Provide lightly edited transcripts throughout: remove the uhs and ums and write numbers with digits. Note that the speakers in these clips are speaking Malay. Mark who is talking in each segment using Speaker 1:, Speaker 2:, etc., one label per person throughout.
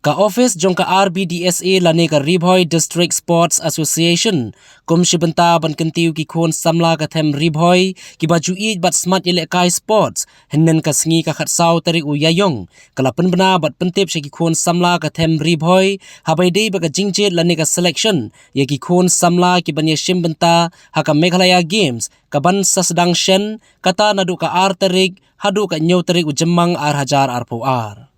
Speaker 1: Ka office jong ka RBDSA lani ka Ribhoy District Sports Association kum shibenta ban kentiu ki khon samla ka them Ribhoy ki baju id bat smart ile kai sports hinnen ka sngi ka khat sau tarik u yayong kala penbena bat pentip she ki khon samla ka them Ribhoy habai dei ba ka jingje lani ka selection ye ki khon samla ki ban ye shimbenta ha ka Meghalaya Games ka ban sasdang shen kata nadu ka ar tarik hadu ka nyau tarik u jemang ar hajar arpo ar.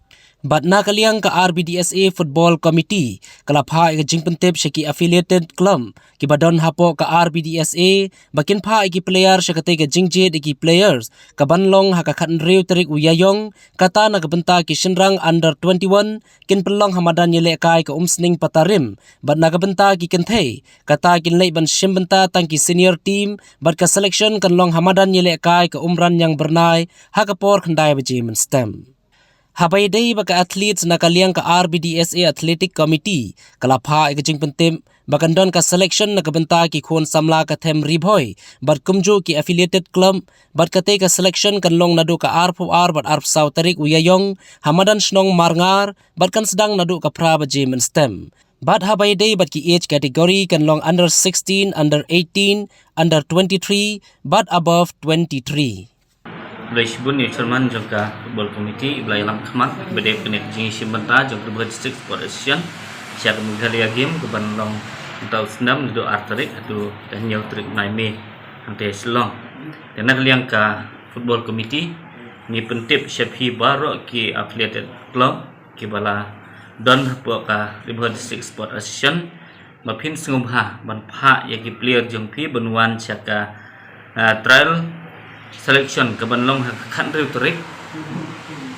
Speaker 1: Batna kaliang ka RBDSA Football Committee kalapha ka jingpentep shaki affiliated club ki badon hapo ka RBDSA bakin pha ki player shakate ka jingje ki players ka banlong ha ka khan reu tarik uyayong kata na kabenta ki shinrang under 21 kin pelong hamadan yele kai ka umsning patarim batna kabenta ki kenthe kata kin lei ban shimbenta tang ki senior team bat ka selection kan long hamadan yele kai ka umran yang bernai ha ka por khandai baje men stem. Habai dei baka athletes na kaliang ka RBDSA Athletic Committee kalapha ikajing pentim bakandon ka selection na kabenta ki khon samla ka them Ribhoy bat kumjo ki affiliated club bat kate ka selection kan long nadu ka R4R bat arp sau tarik uyayong hamadan snong marngar bat kan sedang nadu ka pra baje men stem. Bat habai dei bat ki age category kan long under 16, under 18, under 23 bat above 23.
Speaker 2: Bersibun ni Chairman jangka Football Committee belai lam khmat bede penek jingi simbenta jangka Ribhoy District Sport Association siap Meghalaya Game ke banlong tau senam do arterik atu dan nyau trik nai me ante selong dan kaliang ka Football Committee ni pentip syafi baro ki affiliated club ki bala don hapo ka Ribhoy District Sport Association mapin sengubha ban pha ya ki player jong pi benwan syaka trial selection ke banlong khan reu tarik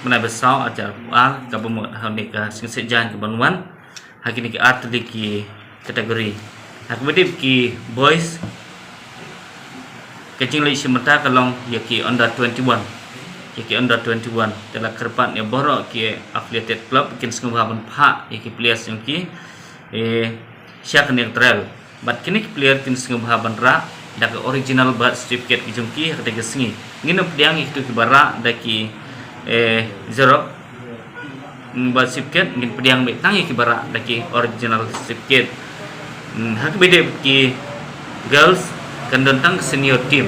Speaker 2: menai besau ajar al ka bemot hanik ka singsejan ke banwan hakini ki atlet ki kategori hak medip ki boys kecing lai simata kalong yaki under 21 yaki under 21 telah kerpat ya borok ki affiliated club kin sengubha ban pha yaki players yang ki syak ning trail bat kini player kin sengubha ban ra dak original bat certificate ki jongki hak de sengi ngino pliang itu ki bara daki zero bat certificate ngin pliang me tangi ki bara daki original certificate hak bede ki girls kan tang senior team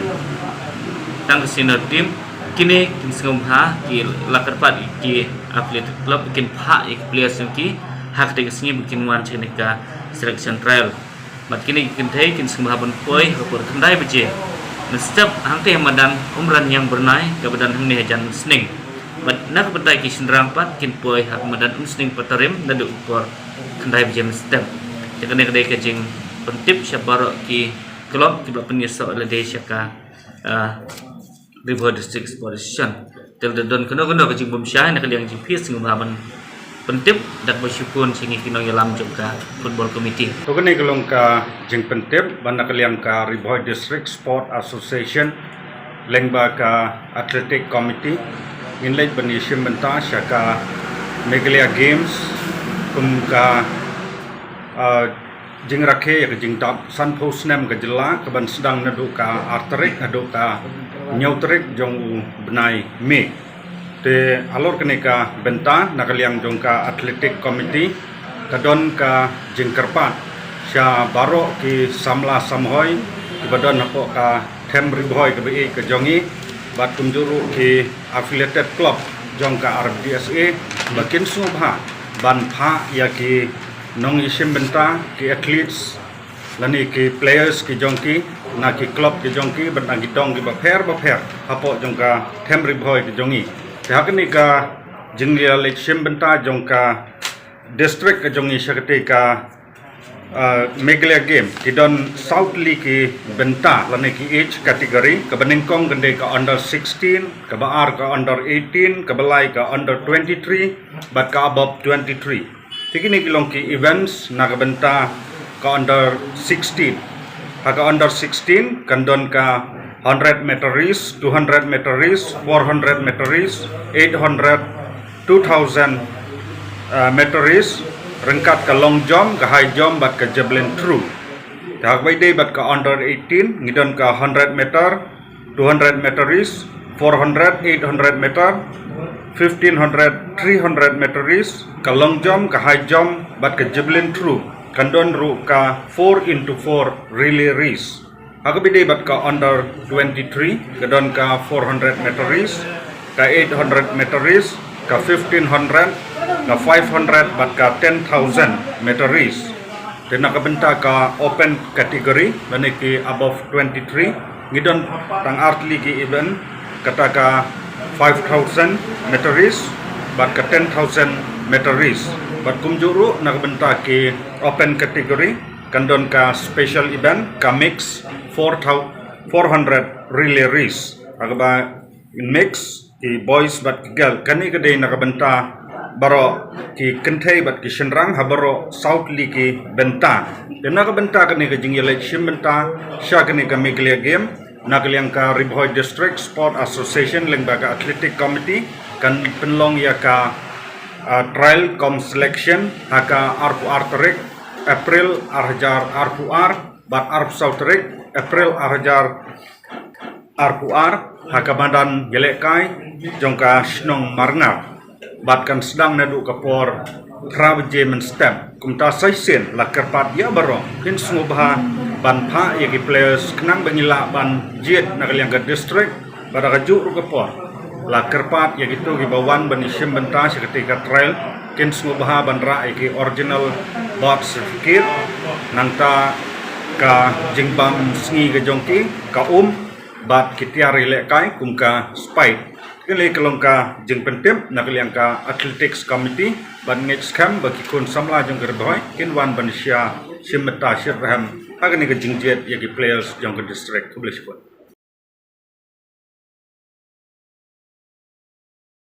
Speaker 2: kini kin sengumha ki lakarpat ki athletic club kin pha ik players jongki hak de sengi bikin wan chenika selection trial mat kini kin thei kin sengumha ban poi hapur khandai beje setiap hangte hamadan umran yang bernai kebadan hang ni jan sning mat nak bedai ki sendrang pat kin poi hak madan sning patarim nadu ukor khandai beje setiap jakane kedai kajing pentip syabaro ki klub ki penyeso lede syaka Ribhoy District Sport Association tel don kono kajing bomsyai nak liang jing pis sengumha ban pentip dak bersyukur singi kinong yalam jongka Football Committee.
Speaker 3: Tokene kelong ka jing pentip banda kaliang ka Ribhoy District Sport Association lengba ka Athletic Committee inlay banisim benta syaka Meghalaya Games kum ka jing rakhe ya jing tap san posnem ka jela ka ban sedang nadu ka arterik adu ka nyautrik jong benai me te alor kene ka benta nakaliang jongka Athletic Committee kadon ka jingkerpat sya baro ki samla samhoy ki badon hapo ka them Ribhoy ke be ke jongi bat kunjuru ki affiliated club jongka RBDSA bakin subha ban pha ya ki nong isim benta ki athletes lani ki players ki jongki na ki club ki jongki ban agitong ki bapher hapo jongka them Ribhoy ki jongi hakni ka jinglia election benta jongka district ka jongi syakati ka Meghalaya Game kidon southly ki benta lane ki age category ka beningkong gende ka under 16 ka baar ka under 18 ka balai ka under 23 but ka above 23 tikini kilong ki events na ka benta ka under 16 ka under 16 kandon ka 100 meter race, 200 meter race, 400 meter race, 800, 2000 meter race, rengkat ke long jump, ke high jump, bat ke javelin throw. Dah by day bat ke under 18, ngidon ke 100 meter, 200 meter race, 400 800 meter 1500 300 meter race ka long jump ka high jump bat ka javelin throw kandon ru ka 4 into 4 relay race agabide bat ka under 23 kadon ka 400 meter race ka 800 meter race ka 1500 ka 500 bat ka 10,000 meter race dan nakabenta ka open category maniki above 23 ngidon tang artli ki event kata ka 5,000 meter race bat ka 10,000 meter race bat kumjuru nakabenta ki open category kandon ka special event ka mix 400 relay race agaba mix ki boys bat ki girl kani kade nakabenta baro ki kentai bat ki shenrang habaro south li ki benta dan nakabenta kani ka jing election benta sya kani ka meglia game nakaliang ka Ribhoy District Sport Association lembaga athletic committee kan penlong ya ka trial com selection haka arpu arterik April arjar arpu ar bat arp sauterik April arjar arpu ar haka badan gelekai jongka snong marngar bat kan sedang nadu kapor traveje men step kumta saisen la kerpat ya baro kin sungubha ban pha yaki players kenang bangila ban jet nakaliang ka district pada kaju kapor la kerpat yaki tu gi bawan ban isim benta seketika trail kin sungubha ban ra yaki original box certificate nangta ka jingbam sngi ga jongki ka bat kitiari lekai kumka spike kali kelongka jeng pentip nakaliang ka athletics committee ban next camp bagi kun samla jong gerboy kin wan banisya simeta sirham agani ka jingjet yaki players jong ke district publish